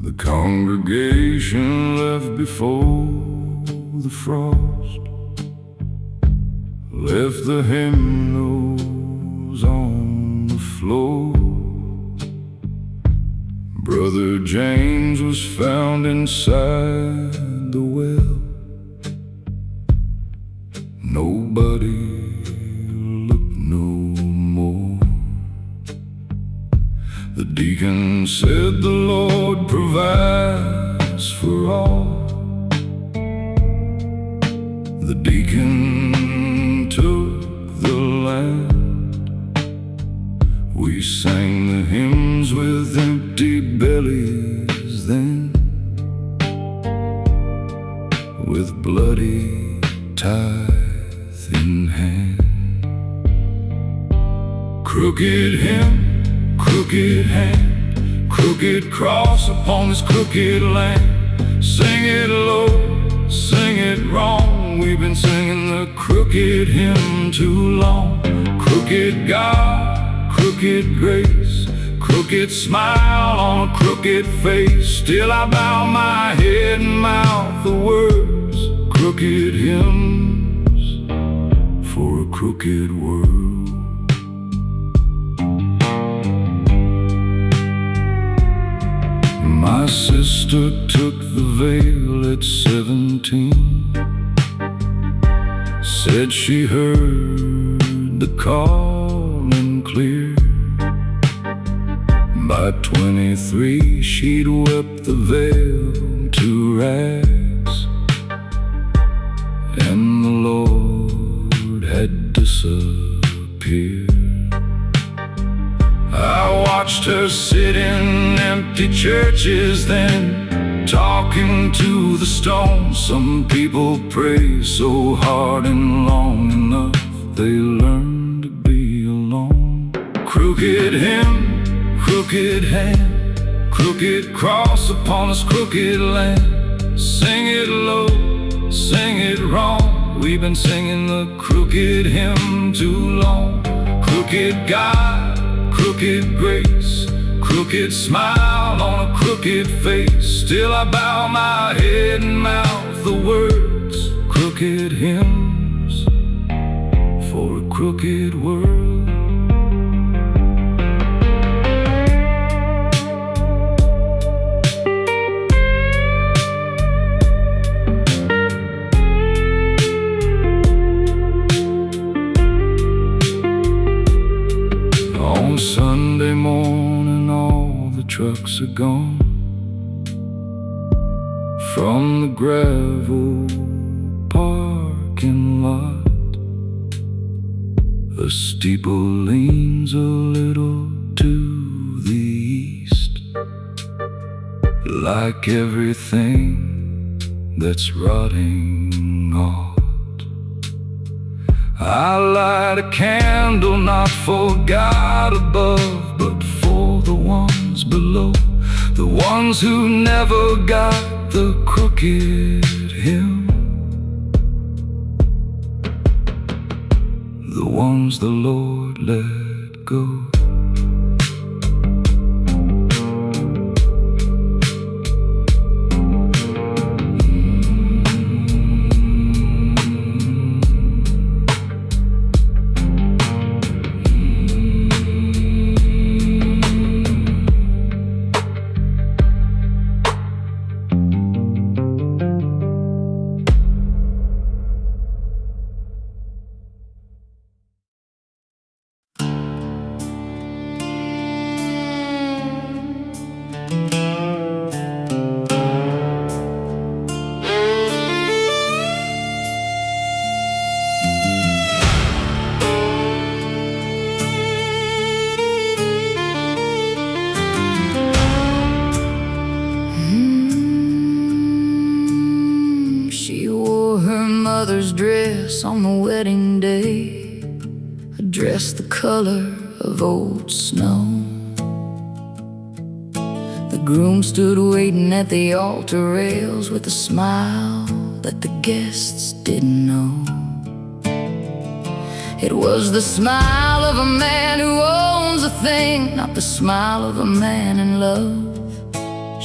The congregation left before the frost, left the hymnals on the floor. Brother James was found inside the well. Nobody looked no more. The deacon said the Lord provides for all. The deacon took the land. We sang the hymns with empty bellies then, with bloody tithe in hand. Crooked hymn, crooked hand, crooked cross upon this crooked land. Sing it low, sing it wrong. We've been singing the crooked hymn too long. Crooked God, crooked grace, crooked smile on a crooked face. Still I bow my head and mouth the words, crooked hymns for a crooked world. My sister took the veil at 17. Said she heard the calling clear. By 23 she'd wept the veil to rags, and the Lord had disappeared. I watched her sit in empty churches then, talking to the stone. Some people pray so hard and long enough they learn to be alone. Crooked hymn, crooked hand, crooked cross upon this crooked land. Sing it low, sing it wrong. We've been singing the crooked hymn too long. Crooked God, crooked grace, crooked smile on a crooked face. Still I bow my head and mouth the words, crooked hymns for a crooked world. On Sunday morning all the trucks are gone from the gravel parking lot. The steeple leans a little to the east, like everything that's rotting off. I light a candle not for God above, but for the ones below, the ones who never got the crooked hymn, the ones the Lord let go. Mother's dress on the wedding day, a dress the color of old snow. The groom stood waiting at the altar rails with a smile that the guests didn't know. It was the smile of a man who owns a thing, not the smile of a man in love.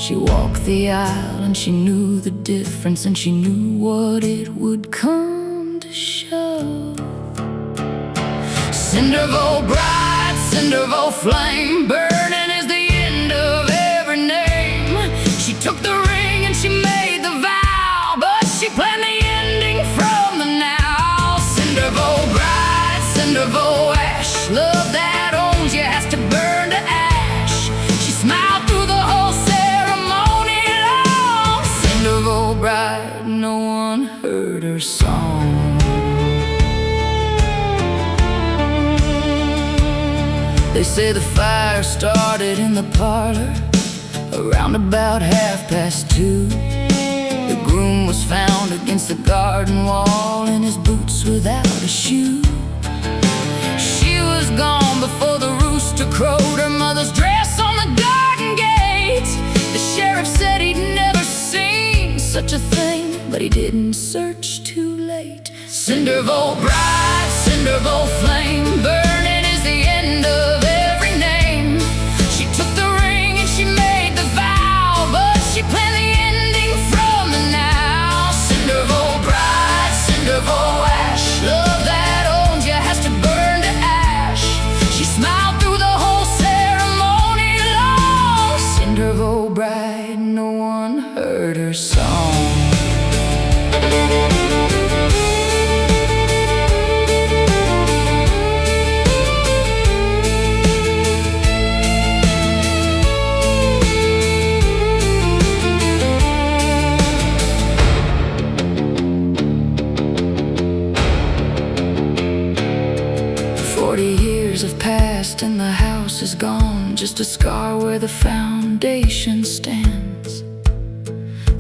She walked the aisle and she knew the difference, and she knew what it would come to show. Cindervow bride, cindervow flame, burning is the end of every name. She took the ring and she made the vow, but she planned the ending from the now. Cindervow bride, cindervow ash, love that owns you has to burn to ash. She smiled through the whole ceremony long. Cindervow bride, no one heard her song. They say the fire started in the parlor around about 2:30. The groom was found against the garden wall in his boots without a shoe. She was gone before the rooster crowed, her mother's dress on the garden gate. The sheriff said he'd never seen such a thing, but he didn't search too late. Cindervow bride, cindervow flame, burning is the end of every name. She took the ring and she made the vow, but she planned the ending from the now. Cindervow bride, cindervow ash, love that owns you has to burn to ash. She smiled through the whole ceremony long. Cindervow bride, no one heard her song. Have passed and the house is gone, just a scar where the foundation stands.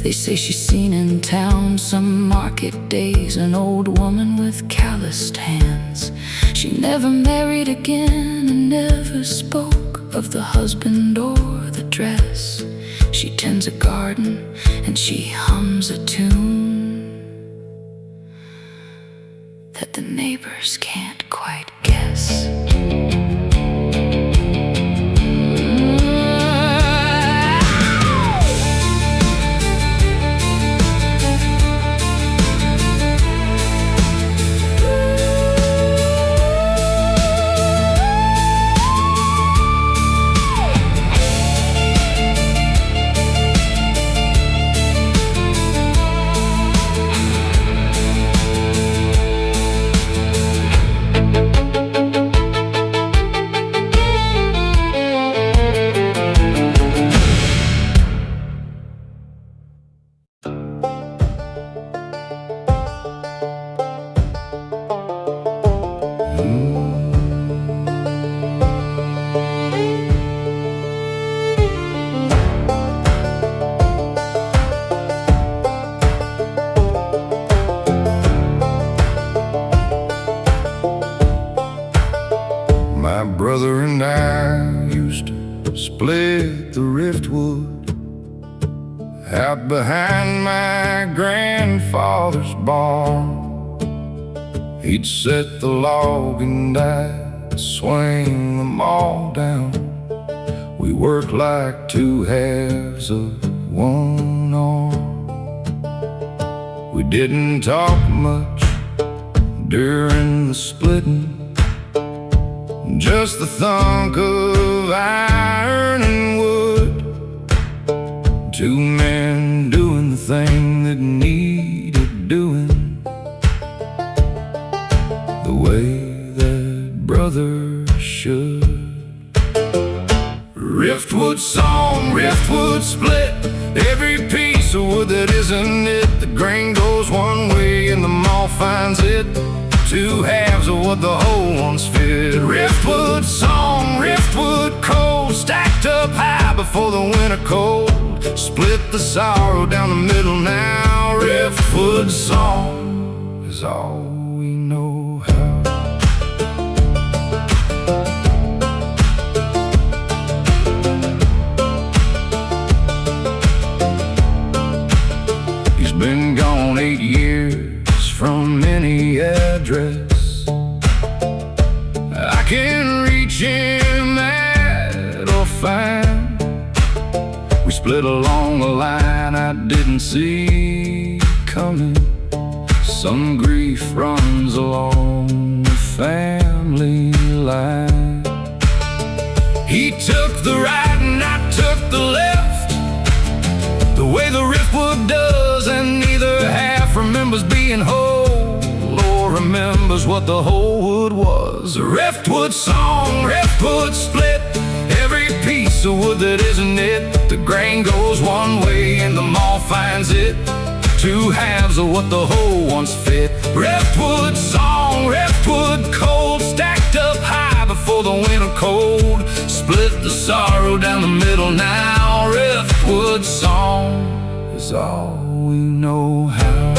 They say she's seen in town some market days, an old woman with calloused hands. She never married again and never spoke of the husband or the dress. She tends a garden and she hums a tune that the neighbors can't quite guess. My brother and I used to split the riftwood out behind my grandfather's barn. He'd set the log and I'd swing them all down. We worked like two halves of one arm. We didn't talk much during the splitting, just the thunk of iron and wood. Two men doing the thing that needed doing, the way that brothers should. Riftwood sawn, riftwood split, every piece of wood that isn't it. The grain goes one way and the moth finds it, two halves of what the whole ones fit. Riftwood sawn, riftwood cold, stacked up high before the winter cold. Split the sorrow down the middle now. Riftwood sawn is all we know how. He's been gone 8 years from any address. I can reach him at or find. We split along a line I didn't see coming. Some grief runs along the family line. He took the right and I took the left, the way the riftwood does, and neither half remembers being whole or remembers what the whole wood was. A riftwood song, riftwood split, every piece of wood that isn't it. The grain goes one way and the moth finds it, two halves of what the whole once fit. Riftwood song, riftwood cold, stacked up high before the winter cold. Split the sorrow down the middle now. Riftwood song is all we know how.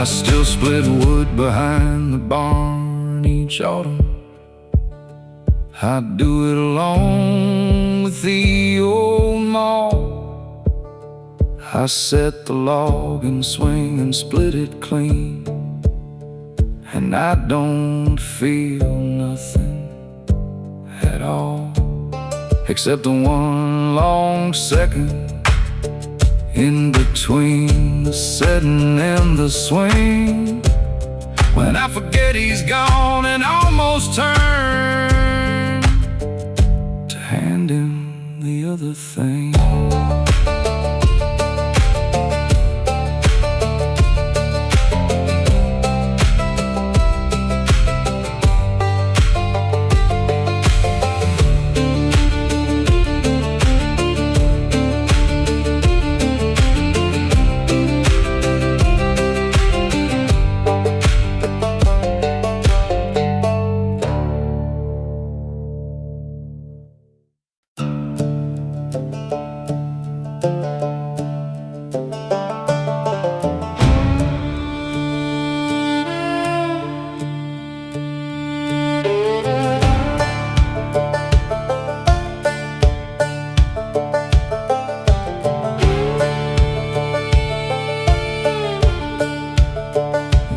I still split wood behind the barn each autumn. I do it along with the old maw. I set the log and swing and split it clean, and I don't feel nothing at all, except the one long second in between the setting and the swing, when I forget he's gone and almost turn to hand him the other thing.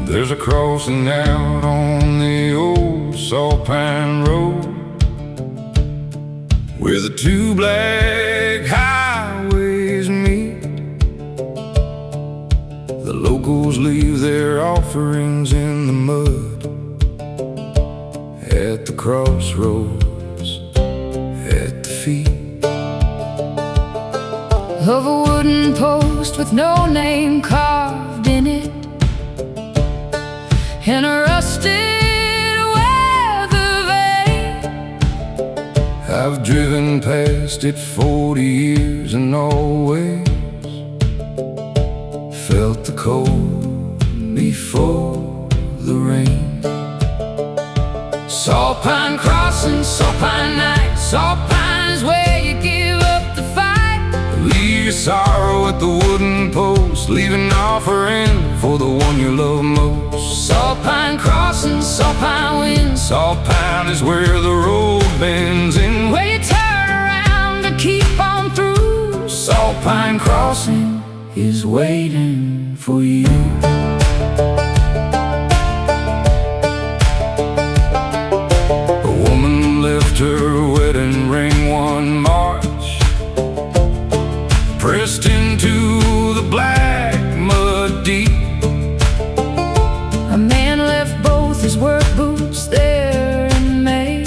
There's a crossing out on the old saltpine road, where the two black highways meet. The locals leave their offerings in the mud at the crossroads, at the feet of a wooden post with no name carved in it, in a rusted weather vane. I've driven past it 40 years and always felt the cold before the rain. Saltpine crossing, saltpine night, saltpine is where you give up the fight. Leave your sorrow at the wooden post, leave an offering for the one you love most. Saltpine crossing, saltpine wind, saltpine is where the road bends in, where you turn around to keep on through. Saltpine crossing is waiting for you. A woman left her wedding ring one March, pressed into the black mud deep. A man left both his work boots there in May,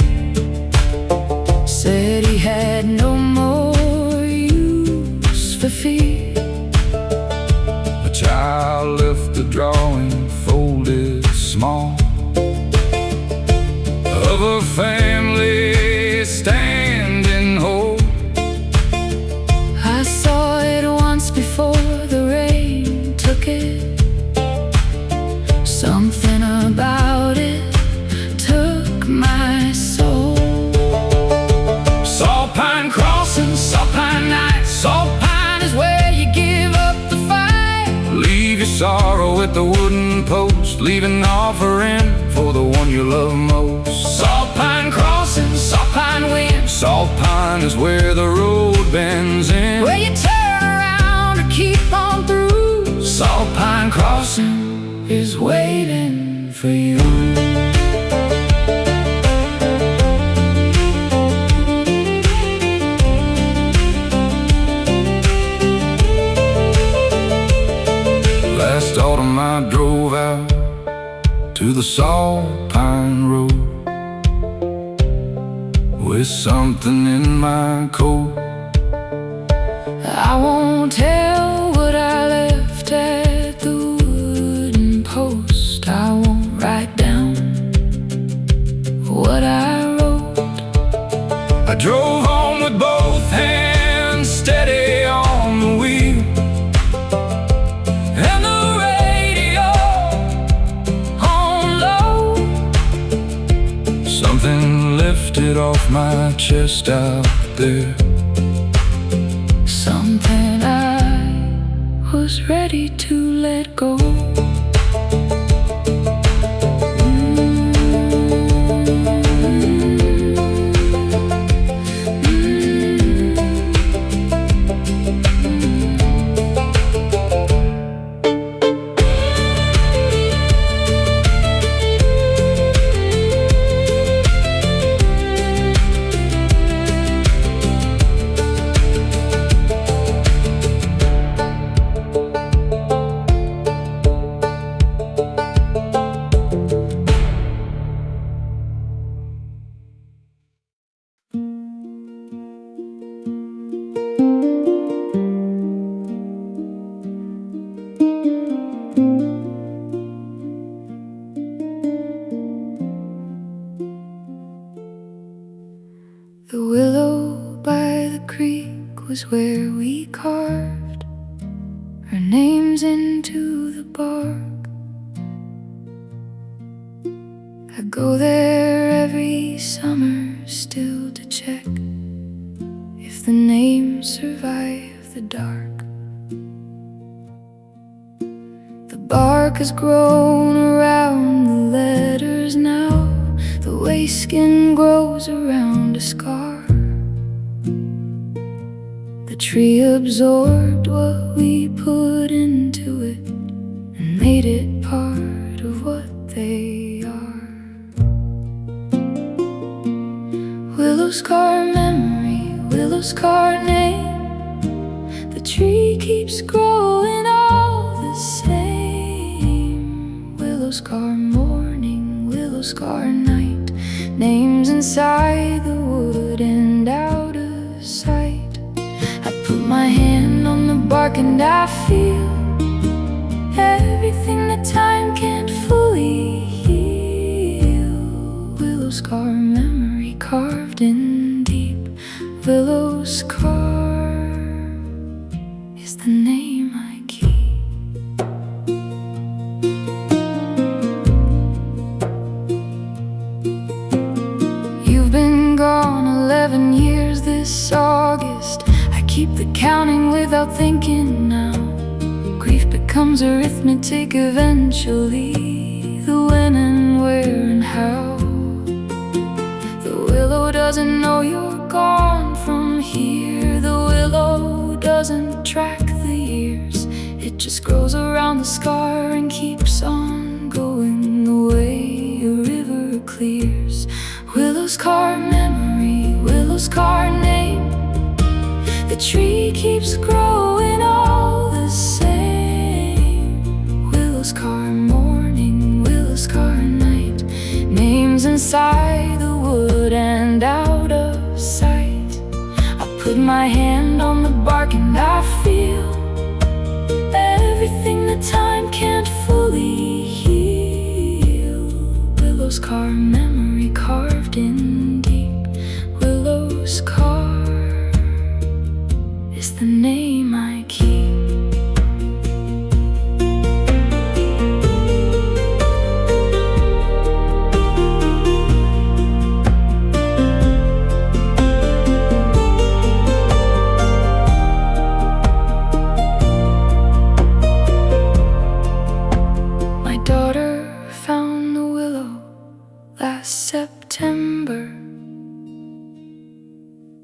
said he had no more use for feet. A child left a drawing folded small of a family standing whole. I saw it once before the rain took it. Something about it took my soul. Saltpine crossing, saltpine night, saltpine is where you give up the fight. Leave your sorrow at the wooden post, leave an offering for the one you love most. Saltpine crossing, saltpine wind, saltpine is where the road bends in, where you turn around to keep on through. Saltpine crossing is waiting for you. Last autumn I drove out to the saltpine road with something in my coat. I won't tell what I left at the wooden post. I won't write down what I wrote. I drove home with both hands steady on the wheel, and the radio on low. Something lifted off my chest out there, something I was ready to let go. The willow by the creek was where we carved our names into the bark. I go there every summer still to check if the names survive the dark. The bark has grown around the letters now, the way skin grows around a scar. The tree absorbed what we put into it and made it part of what they are. Willowscar memory, willowscar name. The tree keeps growing all the same. Willowscar morning, willowscar night. Names inside the wood and out of sight. I put my hand on the bark and I feel everything that time can't fully heal. Willowscar memory carved in deep. Willowscar is the name I keep. You've been gone 11 years this August. I keep the counting without thinking now. Grief becomes arithmetic eventually, the when and where and how. The willow doesn't know you're gone from here. The willow doesn't track the years. It just grows around the scar and keeps on going the way a river clears. Willowscar memory, willowscar name. The tree keeps growing all the same. Willowscar morning, willowscar night. Names inside the wood and out of sight. I put my hand on the bark and I feel everything that time can't fully heal. Willowscar memory carved in deep. Willowscar is the name I keep. My daughter found the willow last September.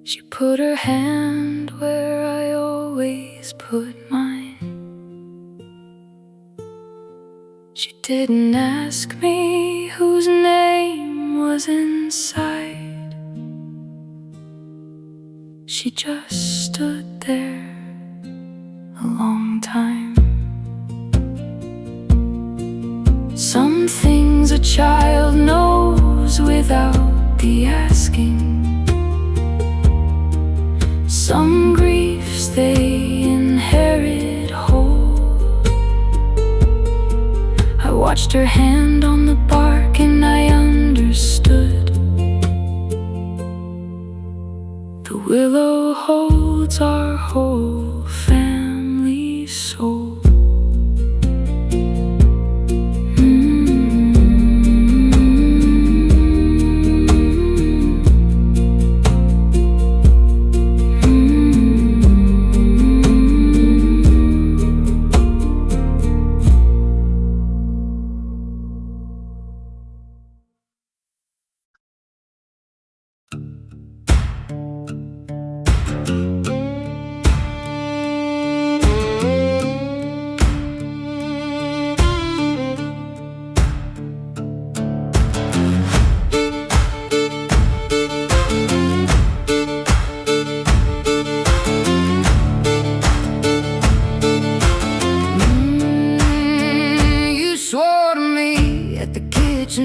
She put her hand where I always put mine. She didn't ask me whose name was inside. She just stood there a long time. Some things a child knows without the asking. Some griefs they inherit whole. I watched her hand on the bark and I understood. The willow holds our whole family soul.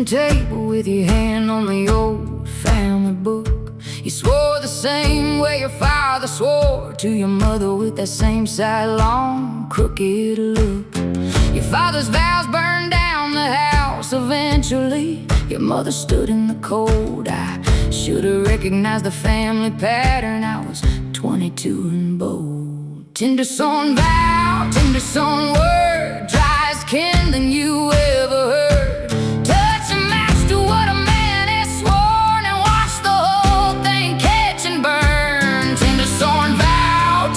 Table with your hand on the old family book. You swore the same way your father swore to your mother, with that same sidelong, crooked look. Your father's vows burned down the house eventually. Your mother stood in the cold. I should've recognized the family pattern. I was 22 and bold. Tindersworn vow, tindersworn word, driest kindling you ever heard.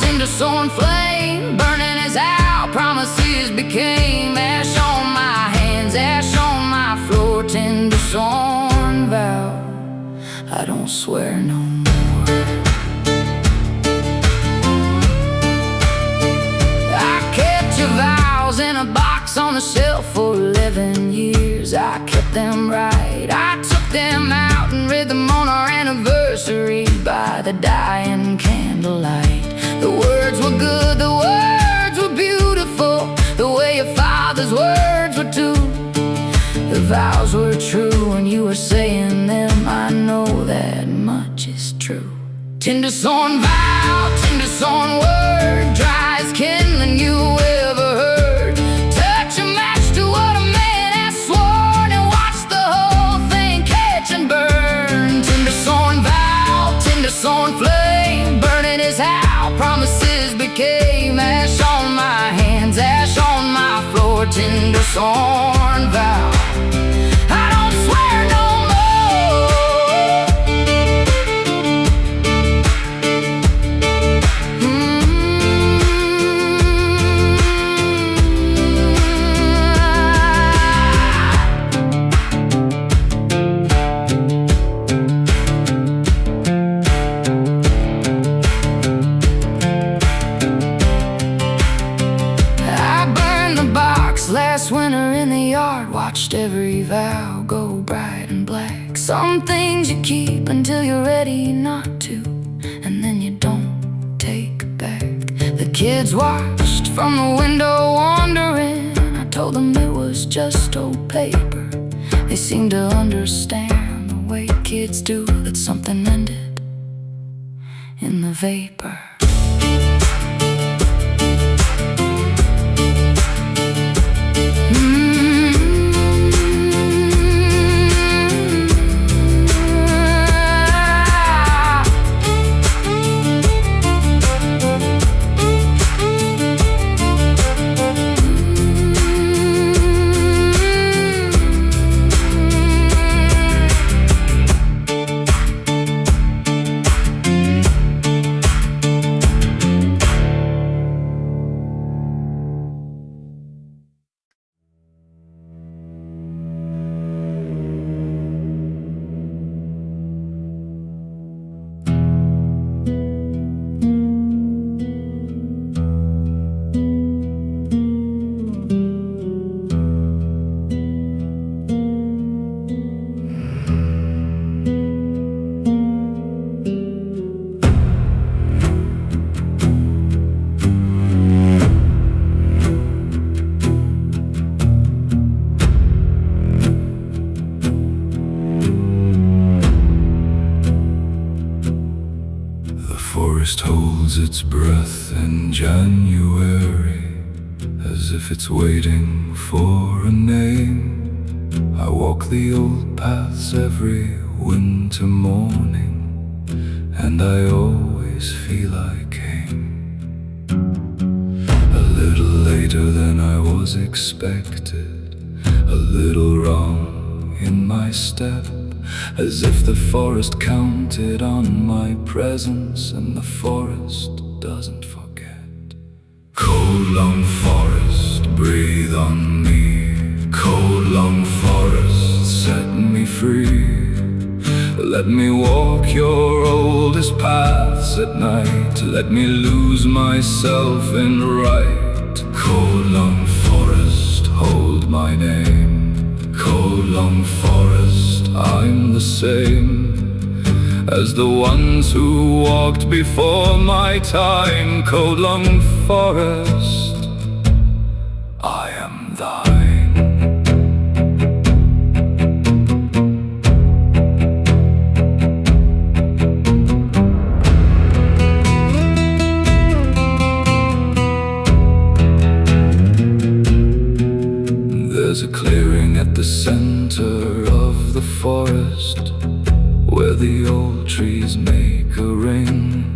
Tindersworn flame, burning as out. Promises became ash on my hands, ash on my floor. Tindersworn vow, I don't swear no more. I kept your vows in a box on the shelf for 11 years. I kept them right, I took them out and read them on our anniversary by the dying candlelight. The words were good, the words were beautiful, the way your father's words were too. The vows were true when you were saying them. I know that much is true. Tindersworn vow, tindersworn word, driest kindling you ever heard. Touch a match to what a man has sworn and watch the whole thing catch and burn. Tindersworn vow, tindersworn flame, burning his house. Promises became ash on my hands, ash on my floor. Tindersworn vow, I don't swear no last winter in the yard, watched every vow go bright and black. Some things you keep until you're ready not to, and then you don't take back. The kids watched from the window wondering. I told them it was just old paper. They seemed to understand the way kids do, that something ended in the vapor. forest holds its breath in January, as if it's waiting for a name. I walk the old paths every winter morning, and I always feel I came a little later than I was expected, a little wrong in my step, as if the forest counted on my presence, and the forest doesn't forget. Coldlung forest, breathe on me. Coldlung forest, set me free. Let me walk your oldest paths at night. Let me lose myself in right. Coldlung forest, hold my name. Coldlung forest, I'm the same as the ones who walked before my time. Coldlung forest, I am thine. There's a clearing at the center of the forest, where the old trees make a ring.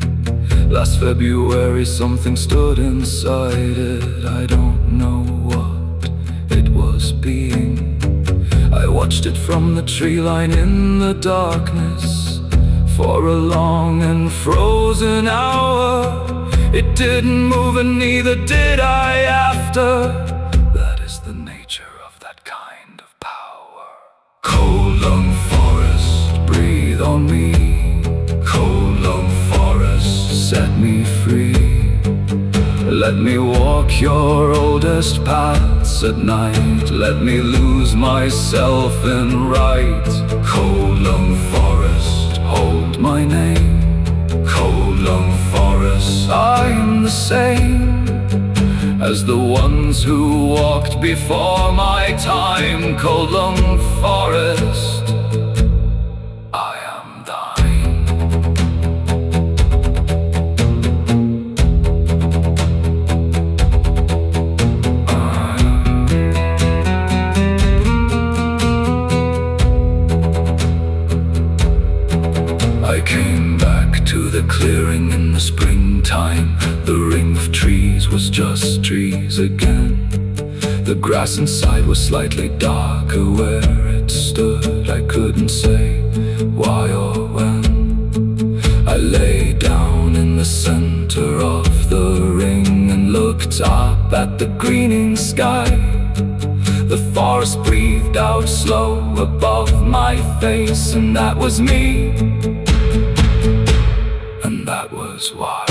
Last February something stood inside it. I don't know what it was being. I watched it from the tree line in the darkness for a long and frozen hour. It didn't move and neither did I after. That is the nature of that kind of power. Coldlung forest, breathe on me. Coldlung forest, set me free. Let me walk your oldest paths at night. Let me lose myself in right. Coldlung forest, hold my name. Coldlung forest, I'm the same as the ones who walked before my time. Coldlung forest, I am thine. I came back to the clearing in the springtime. The ring of trees was just trees again. The grass inside was slightly darker where it stood. I couldn't say why or when. I lay down in the center of the ring and looked up at the greening sky. The forest breathed out slow above my face, and that was me, and that was why.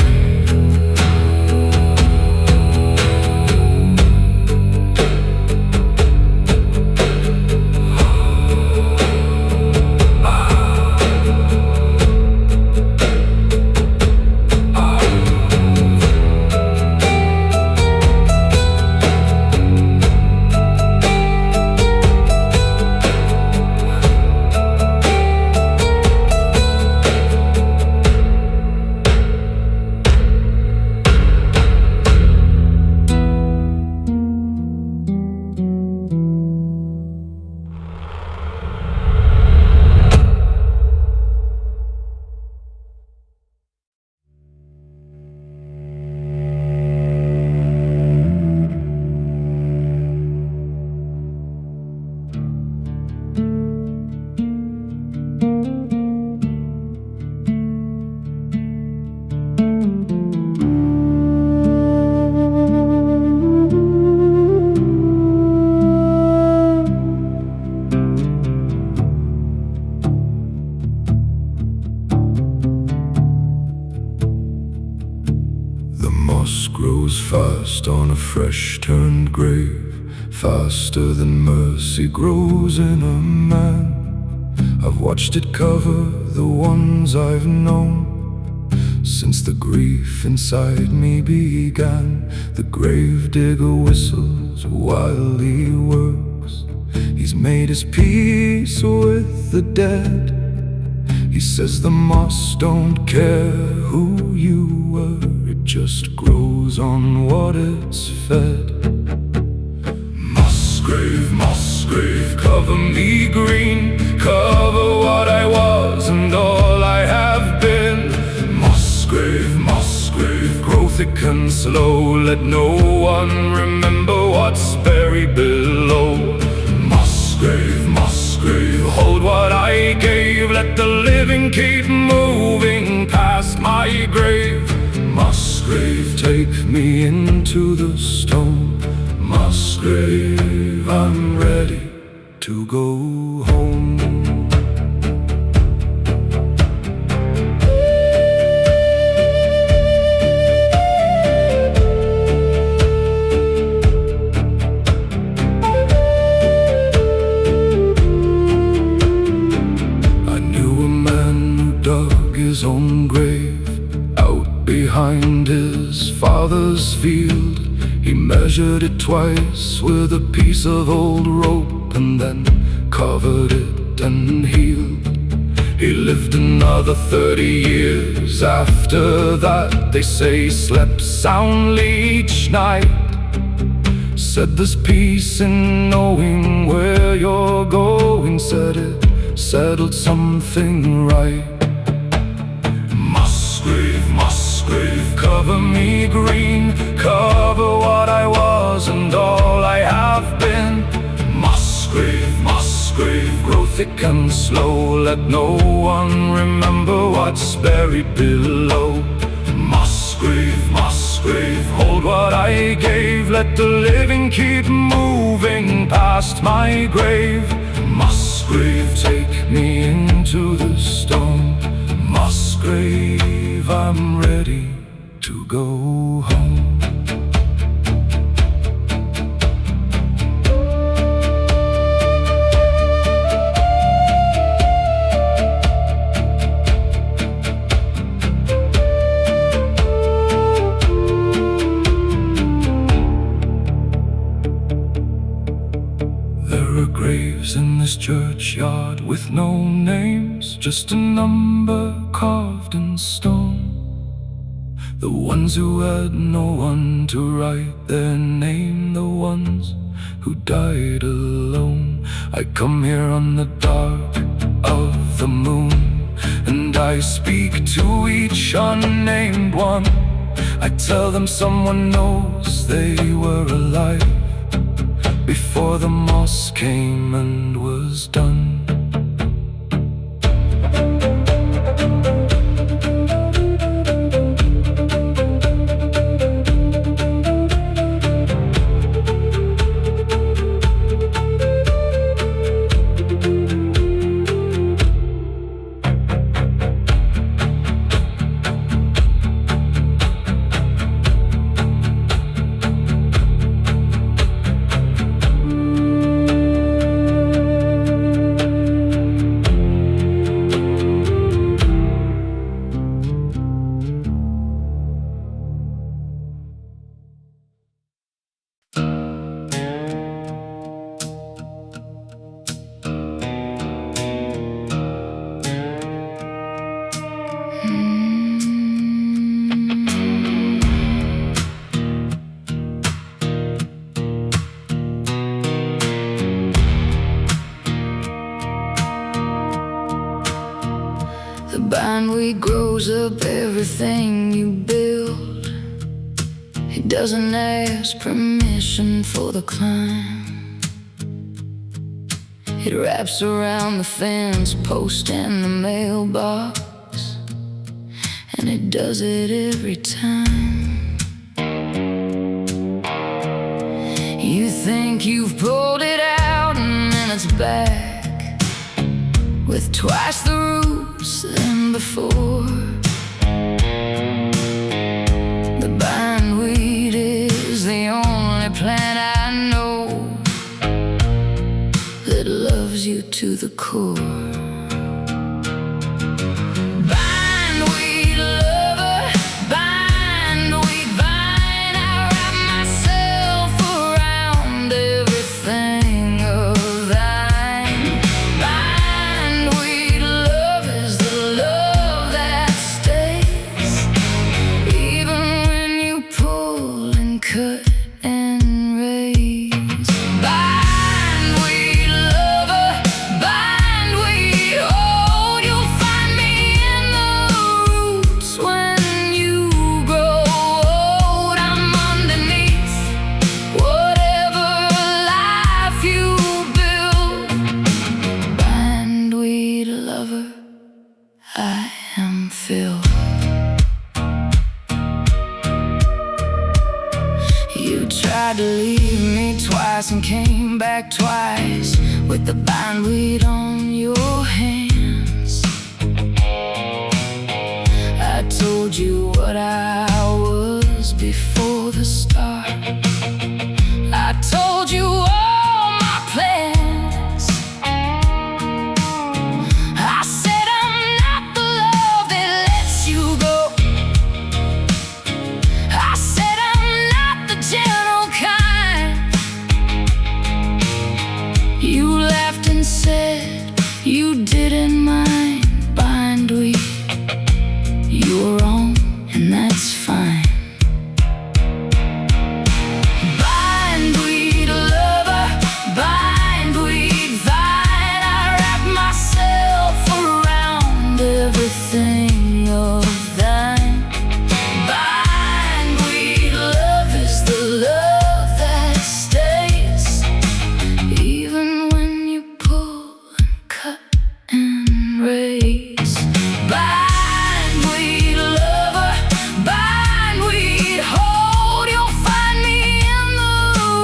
Moss grows fast on a fresh turned grave, faster than mercy grows in a man. I've watched it cover the ones I've known since the grief inside me began. The grave digger whistles while he works. He's made his peace with the dead. He says the moss don't care who you were, it just grows on what it's fed. Mossgrave, cover me green, cover what I was and all I have been. Mossgrave, grow thick and slow, let no one remember what's buried below. Mossgrave, hold what I gave, let the living keep moving past my grave. Mossgrave, take me into the stone. Mossgrave, I'm ready to go home. I knew a man who dug his own grave out behind his father's field. He measured it twice with a piece of old rope and then covered it and healed. He lived another 30 years after that. They say he slept soundly each night. Said there's peace in knowing where you're going. Said it settled something right. Mossgrave, cover me green, cover what I was and all I have been. Mossgrave, grow thick and slow, let no one remember what's buried below. Mossgrave, hold what I gave, let the living keep moving past my grave. Mossgrave, take me into the stone. Mossgrave, I'm ready to go home. There are graves in this churchyard with no names, just a number carved in stone. The ones who had no one to write their name, the ones who died alone. I come here on the dark of the moon, and I speak to each unnamed one. I tell them someone knows they were alive before the moss came and was done. The bindweed grows up everything you build. It doesn't ask permission for the climb. It wraps around the fence post and the mailbox, and it does it every time. You think you've pulled it out and then it's back with twice the roots than before. The bindweed is the only plant I know that loves you to the core. The with the bindweed on your hands. I told you what I was before the start. I told you all my plans. I said I'm not the love that lets you go. I said I'm not the gentle kind. You laughed and said you didn't mind bindweed. You were wrong, and that's fine. Bindweed lover, bindweed vine. I wrap myself around everything of thine. Bindweed love is the love that stays, even when you pull and cut and raise. Bindweed lover, bindweed hold. You'll find me in the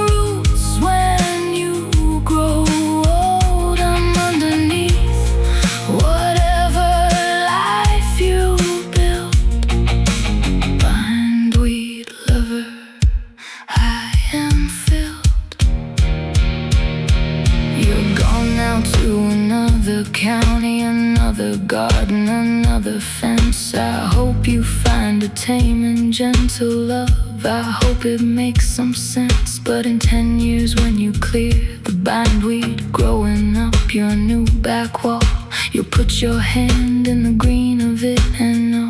roots when you grow old. I'm underneath whatever life you build. Bindweed lover, I am filled. You're gone now to another county, another garden, another fence. I hope you find a tame and gentle love. I hope it makes some sense. But in 10 years when you clear the bindweed growing up your new back wall, you'll put your hand in the green of it and know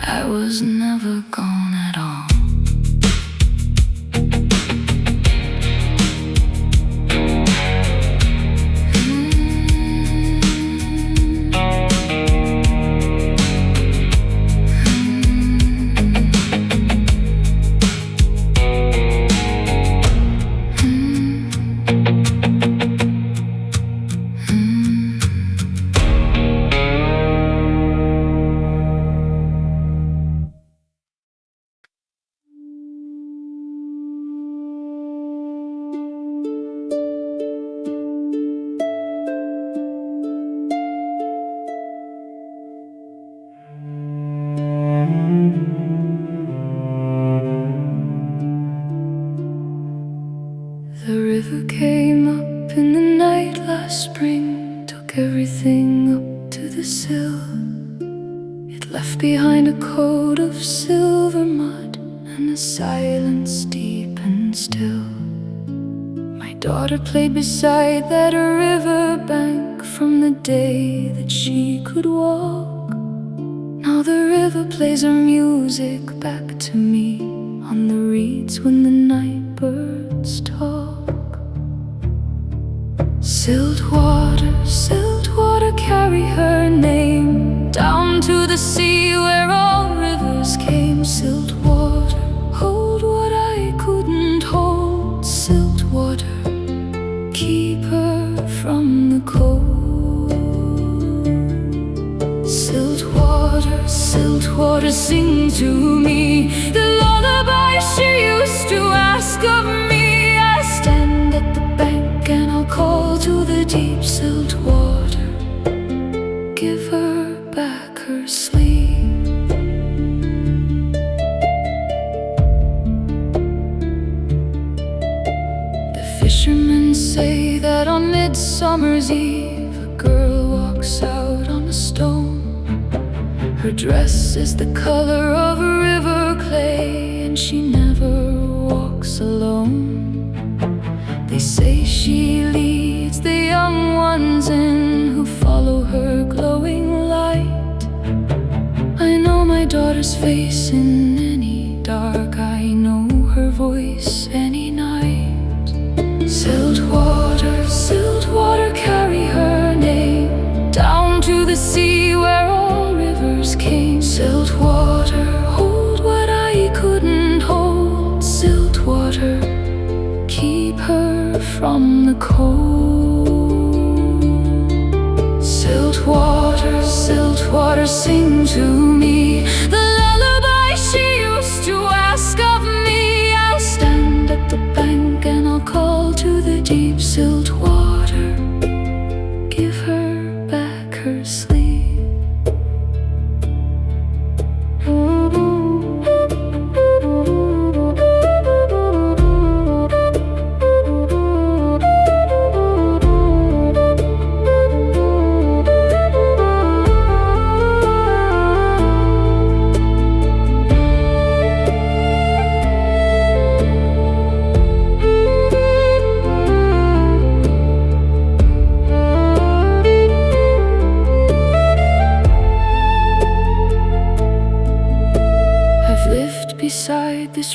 I was never gone at all. The river came up in the night last spring, took everything up to the sill. It left behind a coat of silver mud and a silence deep and still. My daughter played beside that river bank from the day that she could walk. Now the river plays her music back to me on the reeds when the night birds talk. Siltwater, siltwater, carry her name down to the sea where all rivers came. Siltwater, hold what I couldn't hold. Siltwater, keep her from the cold. Siltwater, siltwater, sing to me the lullaby she used to ask of me. I stand at the bank and I'll call to the deep. Siltwater, give her back her sleep. The fishermen say that on Midsummer's Eve a girl walks out on a stone. Her dress is the color of a river clay, and she never walks alone. They say she leads the young ones in who follow her glowing light. I know my daughter's face in any dark, I know her voice any night. Siltwater, siltwater, carry her name down to the sea where all rivers came. Siltwater, hold what I couldn't hold. Siltwater, keep her from the cold. Siltwater, siltwater, sing to me the lullaby she used to ask of me. I'll stand at the bank and I'll call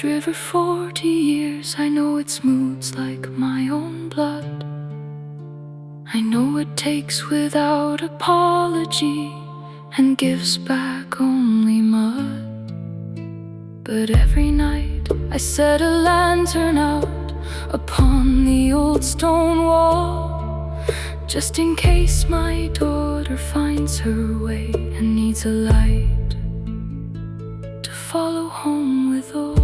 this river 40 years. I know its moods like my own blood. I know it takes without apology and gives back only mud. But every night I set a lantern out upon the old stone wall, just in case my daughter finds her way and needs a light to follow home withal.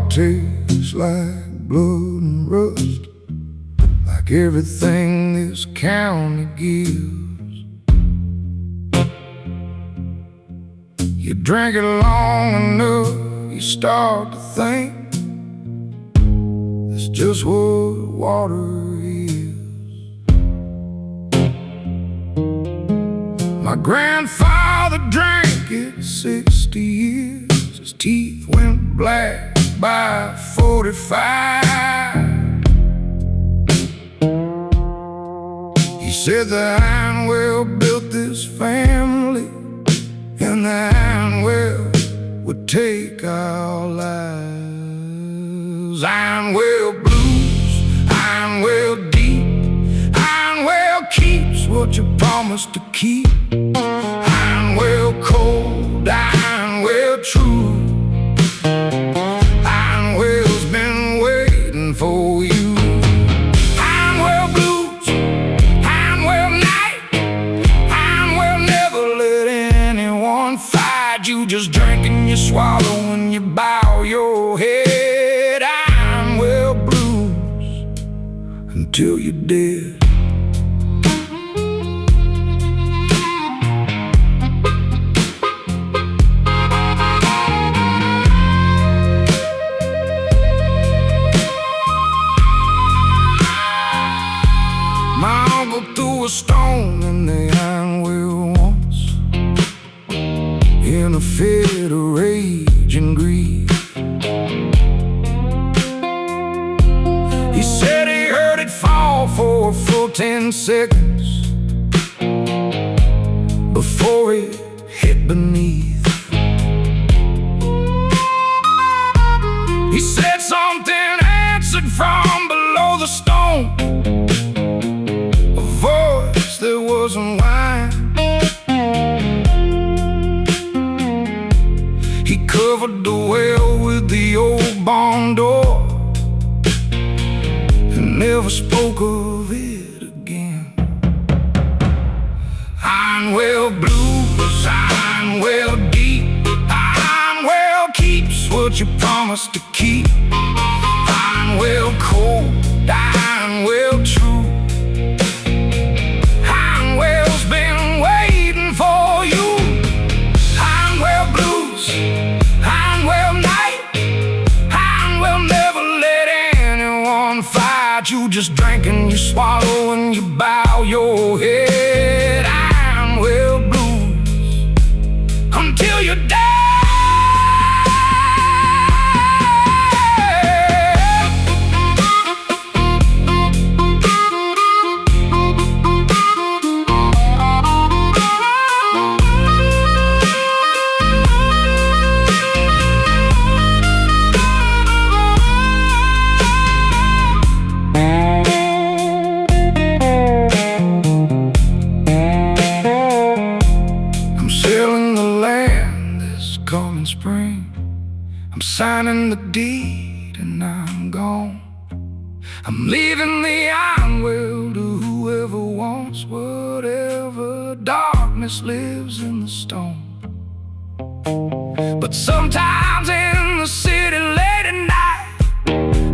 Tastes like blood and rust, like everything this county gives. You drink it long enough, you start to think that's just what water is. My grandfather drank it 60 years. His teeth went black by 45. He said the ironwell built this family, and the ironwell would take our lives. Ironwell blues, ironwell deep, ironwell keeps what you promised to keep. Ironwell cold, ironwell true, for you. Ironwell blues, ironwell night, ironwell never let anyone fight you. Just drink and you swallow and you bow your head. Ironwell blues until you're dead. Threw a stone in the ironwell once, in a fit of rage and grief. He said he heard it fall for a full 10 seconds before it hit beneath. He said something answered from below the stone, there wasn't wine. He covered the well with the old barn door and never spoke of it again. Ironwell blues, ironwell deep, ironwell keeps what you promised to keep. Ironwell cold, ironwell true, you just drink and you swallow and you bow your head. Ironwell blues until you're dead. Signing the deed and I'm gone. I'm leaving the ironwell to whoever wants whatever darkness lives in the stone. But sometimes in the city late at night,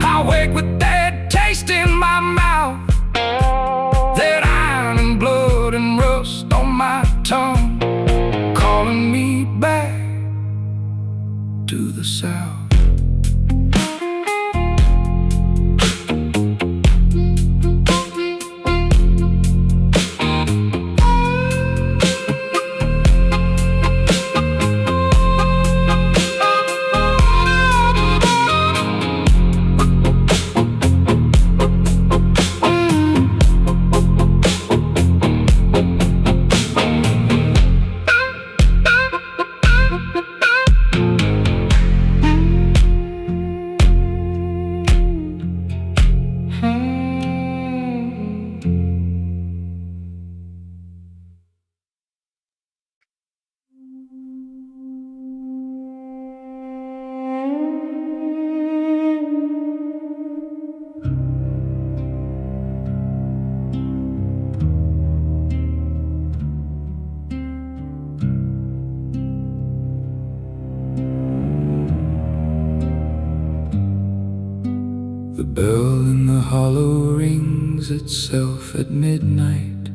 I wake with that taste in my mouth, that iron and blood and rust on my tongue, calling me back to the south. The bell in the hollow rings itself at midnight,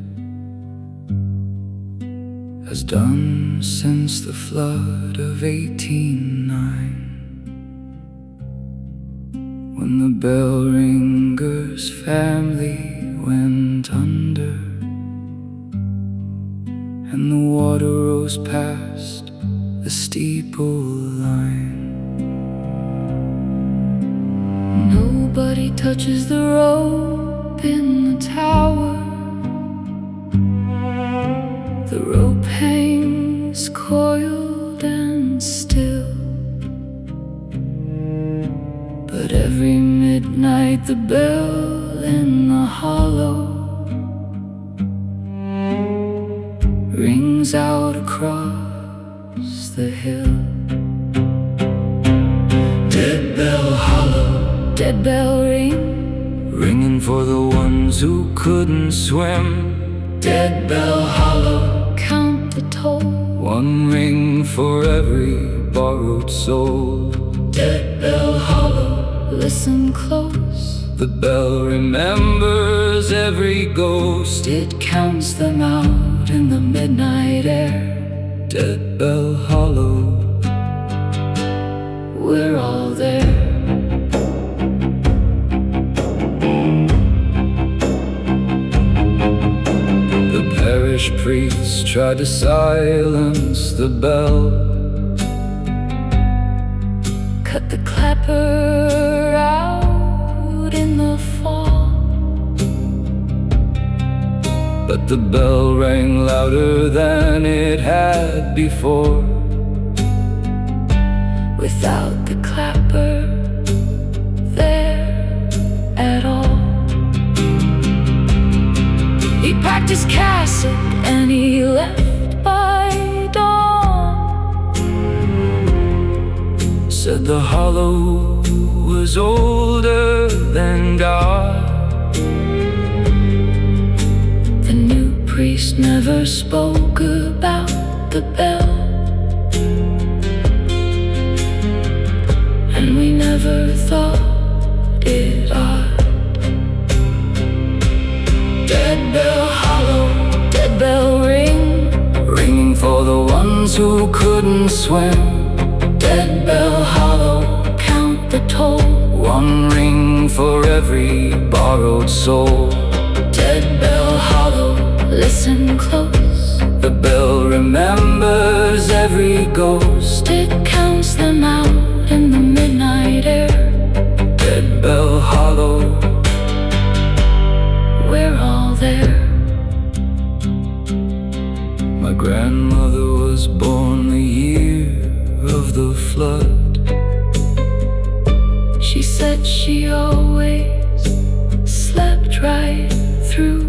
has done since the flood of 1809. When the bell ringer's family went under, and the water rose past the steeple line. Nobody touches the rope in the tower. The rope hangs coiled and still, but every midnight the bell in the hollow rings out across the hill. Deadbell hollow, dead bell ring, ringing for the ones who couldn't swim. Deadbell hollow, count the toll, one ring for every borrowed soul. Deadbell hollow, listen close, the bell remembers every ghost. It counts them out in the midnight air. Deadbell hollow, we're all there. The parish priest tried to silence the bell, cut the clapper out in the fall, but the bell rang louder than it had before. Without the clapper there at all, he packed his cassock and he left by dawn. Said the hollow was older than God. The new priest never spoke about the bell, and we never thought it odd. Dead bell hollow, dead bell ring, ringing for the ones who couldn't swim. Dead bell hollow, count the toll, one ring for every borrowed soul. Dead bell hollow, listen close, the bell remembers every ghost. It counts them out in the midnight air. Dead bell hollow, we're all there. My grandmother was born the year of the flood. She said she always slept right through.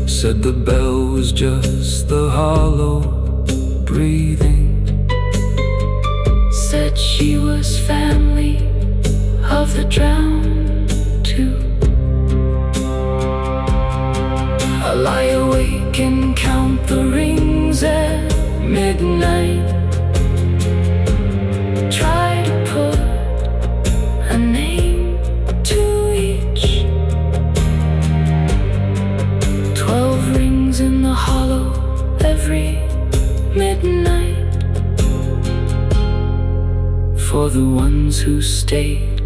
Said the bell was just the hollow breathing. Said she was family of the drowned too. I lie awake and count the rings at midnight. midnight. Try to put a name to each. 12 rings in the hollow every midnight. For the ones who stayed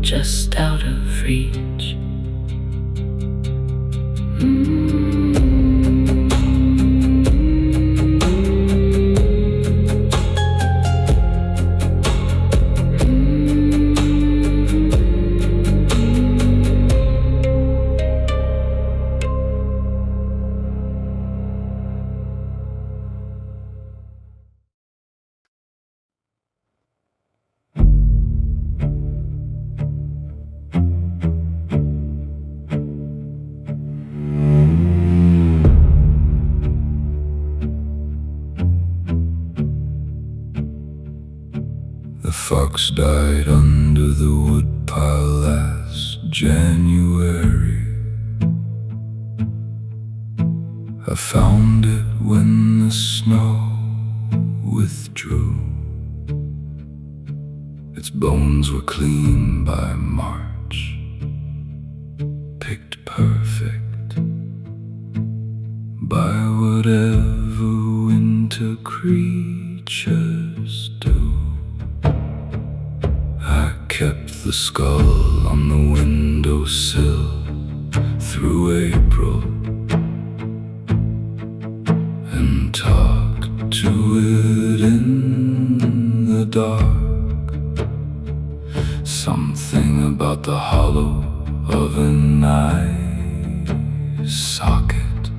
just out of reach. The fox died under the woodpile last January. I found it when the snow withdrew. Its bones were clean by March, picked perfect by whatever winter creatures do. I kept the skull on the windowsill through April and talked to it in the dark. Something about the hollow of an eye socket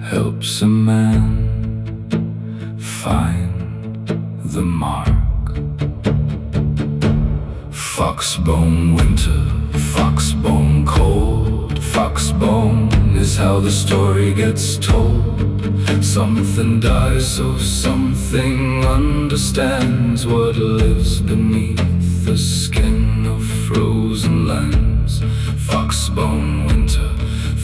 helps a man find the mark. Foxbone winter, foxbone cold. Foxbone is how the story gets told. Something dies so something understands what lives beneath the skin of frozen lands. Foxbone winter,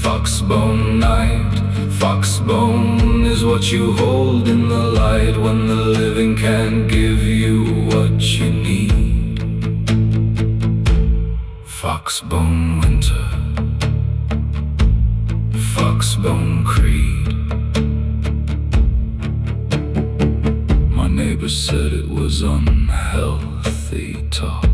foxbone night. Foxbone is what you hold in the light when the living can't give you what you need. Foxbone winter, foxbone creed. My neighbor said it was unhealthy talk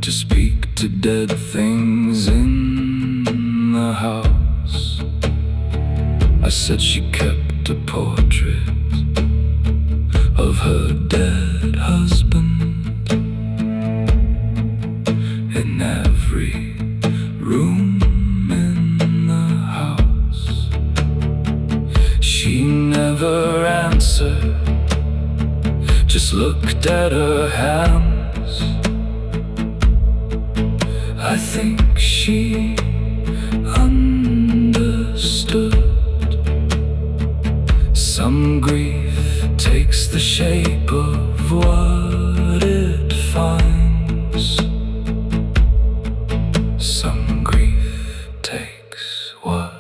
to speak to dead things in the house. I said she kept a portrait of her dead husband in every room in the house. She never answered, just looked at her hands. I think she understood. Some grief takes the shape of what it finds. Some grief takes what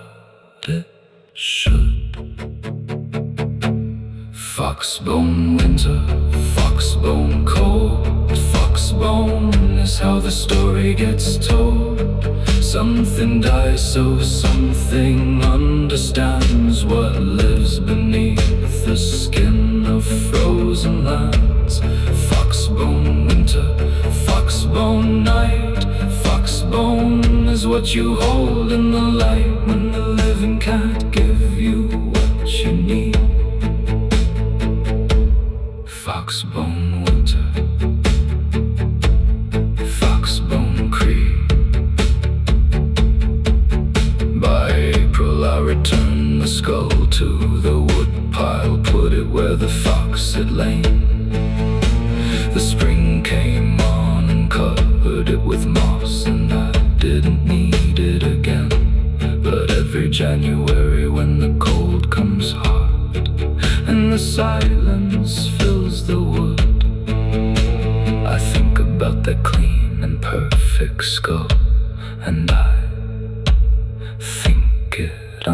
it should. Foxbone winter, foxbone cold. Foxbone is how the story gets told. Something dies so something understands what lives beneath the skin of frozen lands. Foxbone winter, foxbone night. Foxbone is what you hold in the light when the living can't give you what you need. Foxbone winter, foxbone creed. By April I returned the skull to the woodpile, put it where the fox had lain. The spring came on and covered it with moss, and I didn't need it again. But every January when the cold comes hard and the silence fills the wood, I think about that clean and perfect skull, and I think it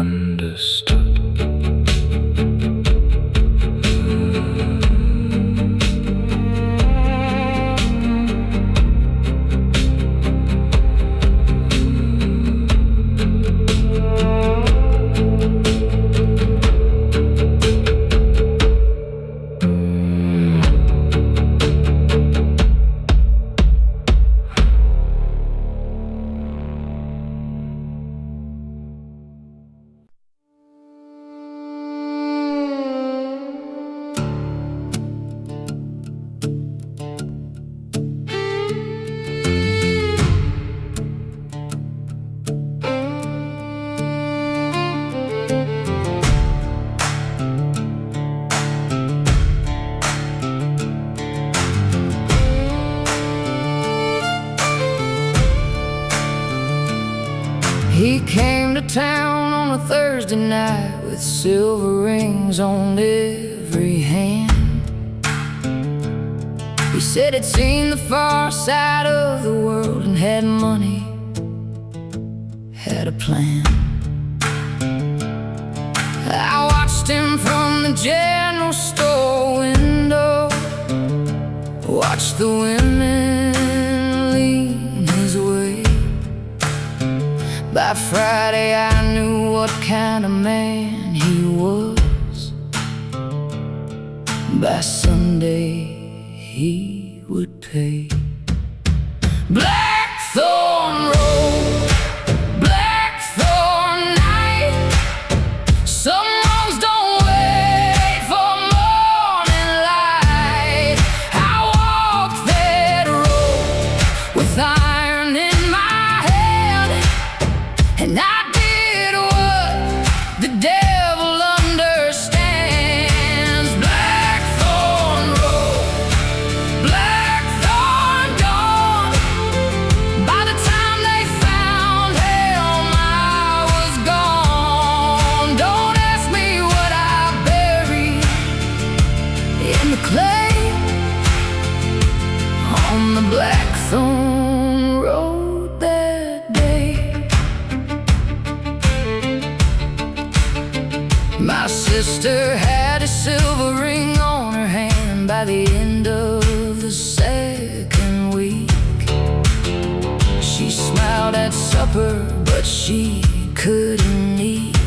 He came to town on a Thursday night with silver rings on every hand. He said he'd seen the far side of the world and had money, had a plan. I watched him from the general store window, watched the women lean his way. By Friday I knew what kind of man he was. By Sunday he would pay. Blackthorn road, blackthorn night. Some roads don't wait for morning light. I walked that road with iron in my hand, and I did what the devil understands. Blackthorn road, blackthorn dawn. By the time they found him, I was gone. Don't ask me what I buried in the clay on the blackthorn road that day. My sister had a silver ring on her hand by the end of the second week. She smiled at supper, but she couldn't eat,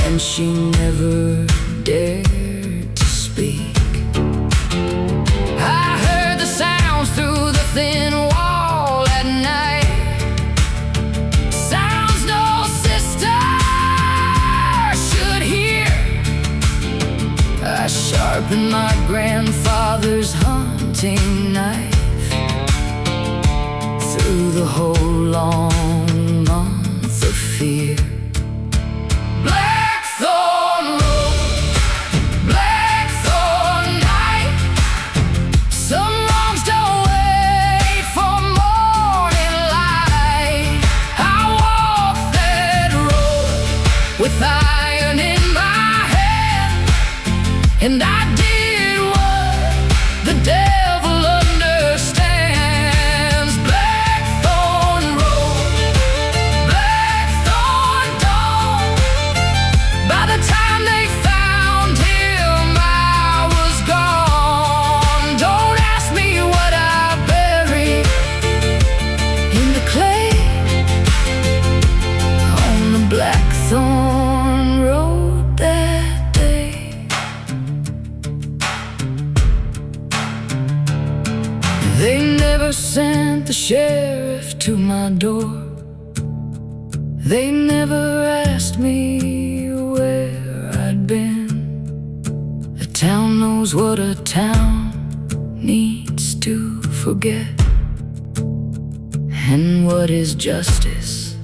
and she never dared to speak. I heard the sounds through the thin wall at night, sounds no sister should hear. I sharpened my grandfather's hunting knife through the whole long month of fear. Blackthorn road, blackthorn night. Some wrongs don't wait for morning light. I walked that road with iron in my hand, and I did what the devil understands. Blackthorn road, blackthorn dawn. By the time they found him, I was gone. Don't ask me what I buried in the clay on the blackthorn road that day. They never sent the sheriff to my door. They never asked me where I'd been. A town knows what a town needs to forget, and what is justice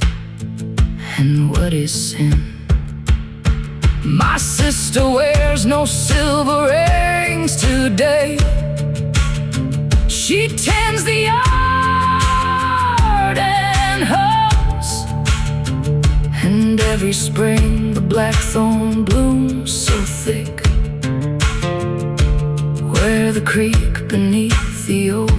and what is sin. My sister wears no silver rings today. She tends the yard and hoes, and every spring the blackthorn blooms so thick where the creek beneath the old